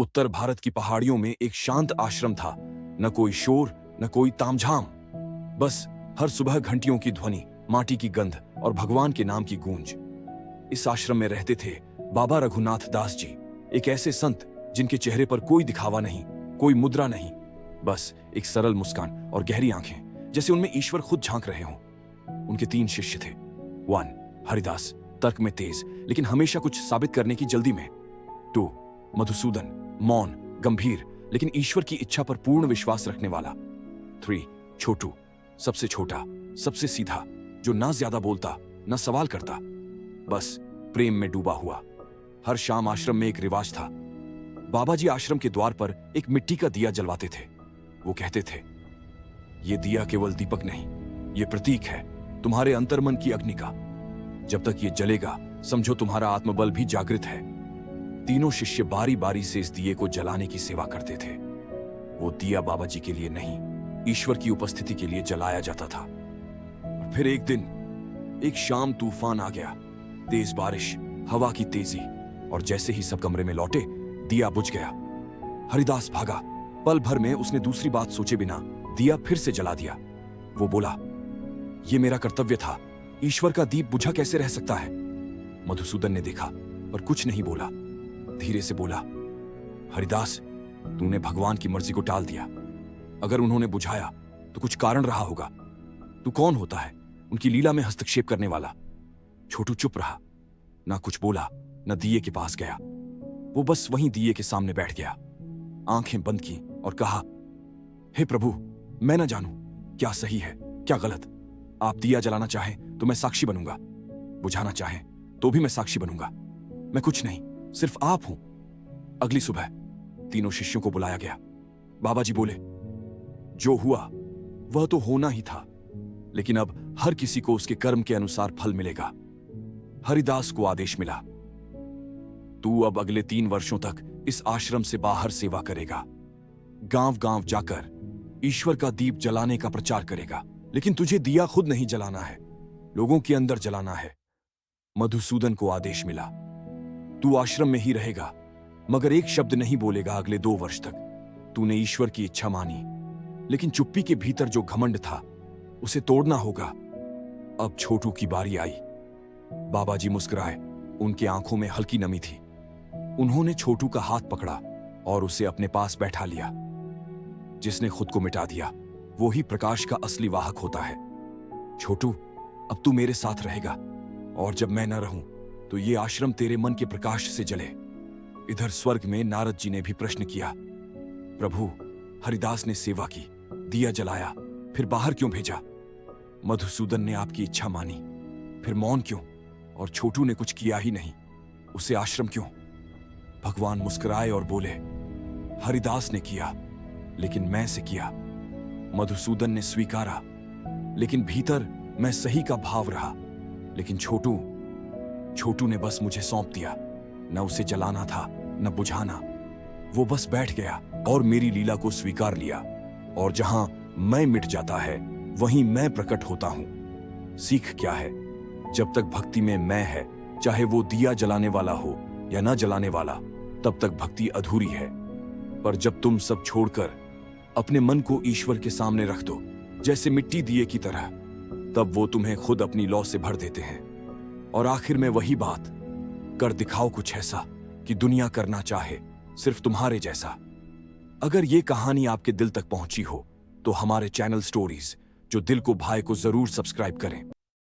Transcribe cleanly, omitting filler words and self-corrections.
उत्तर भारत की पहाड़ियों में एक शांत आश्रम था। न कोई शोर, न कोई तामझाम, बस हर सुबह घंटियों की ध्वनि, माटी की गंध और भगवान के नाम की गूंज। इस आश्रम में रहते थे बाबा रघुनाथ दास जी, एक ऐसे संत जिनके चेहरे पर कोई दिखावा नहीं, कोई मुद्रा नहीं, बस एक सरल मुस्कान और गहरी आंखें, जैसे उनमें ईश्वर खुद झांक रहे हों। उनके 3 शिष्य थे। 1 हरिदास, तर्क में तेज लेकिन हमेशा कुछ साबित करने की जल्दी में। 2 मधुसूदन, मौन, गंभीर लेकिन ईश्वर की इच्छा पर पूर्ण विश्वास रखने वाला। 3 छोटू, सबसे छोटा, सबसे सीधा, जो ना ज्यादा बोलता ना सवाल करता, बस प्रेम में डूबा हुआ। हर शाम आश्रम में एक रिवाज था। बाबा जी आश्रम के द्वार पर एक मिट्टी का दिया जलवाते थे। वो कहते थे, ये दिया केवल दीपक नहीं, ये प्रतीक है तुम्हारे अंतर्मन की अग्नि का। जब तक ये जलेगा समझो तुम्हारा आत्मबल भी जागृत है। तीनों शिष्य बारी बारी से इस दिए को जलाने की सेवा करते थे। वो दिया बाबा जी के लिए नहीं, ईश्वर की उपस्थिति के लिए जलाया जाता था। और फिर एक दिन, एक शाम तूफान आ गया, तेज बारिश, हवा की तेजी, और जैसे ही सब कमरे में लौटे दिया बुझ गया। हरिदास भागा। पल भर में उसने दूसरी बात सोचे बिना दिया फिर से जला दिया। वो बोला, ये मेरा कर्तव्य था, ईश्वर का दीप बुझा कैसे रह सकता है। मधुसूदन ने देखा पर कुछ नहीं बोला। धीरे से बोला, हरिदास, तूने भगवान की मर्जी को टाल दिया। अगर उन्होंने बुझाया तो कुछ कारण रहा होगा। तू कौन होता है उनकी लीला में हस्तक्षेप करने वाला। छोटू चुप रहा, ना कुछ बोला, ना दिए के पास गया। वो बस वहीं दिए के सामने बैठ गया, आंखें बंद की और कहा, हे प्रभु, मैं ना जानूं क्या सही है क्या गलत। आप दिया जलाना चाहें तो मैं साक्षी बनूंगा, बुझाना चाहें तो भी मैं साक्षी बनूंगा। मैं कुछ नहीं, सिर्फ आप हूं। अगली सुबह तीनों शिष्यों को बुलाया गया। बाबा जी बोले, जो हुआ वह तो होना ही था, लेकिन अब हर किसी को उसके कर्म के अनुसार फल मिलेगा। हरिदास को आदेश मिला, तू अब अगले 3 वर्षों तक इस आश्रम से बाहर सेवा करेगा। गांव गांव जाकर ईश्वर का दीप जलाने का प्रचार करेगा, लेकिन तुझे दिया खुद नहीं जलाना है, लोगों के अंदर जलाना है। मधुसूदन को आदेश मिला, तू आश्रम में ही रहेगा, मगर एक शब्द नहीं बोलेगा अगले 2 वर्ष तक। तूने ईश्वर की इच्छा मानी, लेकिन चुप्पी के भीतर जो घमंड था उसे तोड़ना होगा। अब छोटू की बारी आई। बाबा जी मुस्कुराए, उनके आंखों में हल्की नमी थी। उन्होंने छोटू का हाथ पकड़ा और उसे अपने पास बैठा लिया। जिसने खुद को मिटा दिया वो ही प्रकाश का असली वाहक होता है। छोटू, अब तू मेरे साथ रहेगा, और जब मैं न रहूं तो ये आश्रम तेरे मन के प्रकाश से जले। इधर स्वर्ग में नारद जी ने भी प्रश्न किया, प्रभु, हरिदास ने सेवा की, दिया जलाया, फिर बाहर क्यों भेजा। मधुसूदन ने आपकी इच्छा मानी, फिर मौन क्यों, और छोटू ने कुछ किया ही नहीं, उसे आश्रम क्यों। भगवान मुस्कुराए और बोले, हरिदास ने किया, लेकिन मैं से किया। मधुसूदन ने स्वीकारा, लेकिन भीतर मैं सही का भाव रहा। लेकिन छोटू ने बस मुझे सौंप दिया। न उसे जलाना था न बुझाना, वो बस बैठ गया और मेरी लीला को स्वीकार लिया। और जहां मैं मिट जाता है वहीं मैं प्रकट होता हूं। सीख क्या है, जब तक भक्ति में मैं है, चाहे वो दिया जलाने वाला हो या ना जलाने वाला, तब तक भक्ति अधूरी है। पर जब तुम सब छोड़कर अपने मन को ईश्वर के सामने रख दो, जैसे मिट्टी दिए की तरह, तब वो तुम्हें खुद अपनी लौ से भर देते हैं। और आखिर में वही बात, कर दिखाओ कुछ ऐसा कि दुनिया करना चाहे सिर्फ तुम्हारे जैसा। अगर ये कहानी आपके दिल तक पहुंची हो तो हमारे चैनल स्टोरीज जो दिल को भाए को जरूर सब्सक्राइब करें।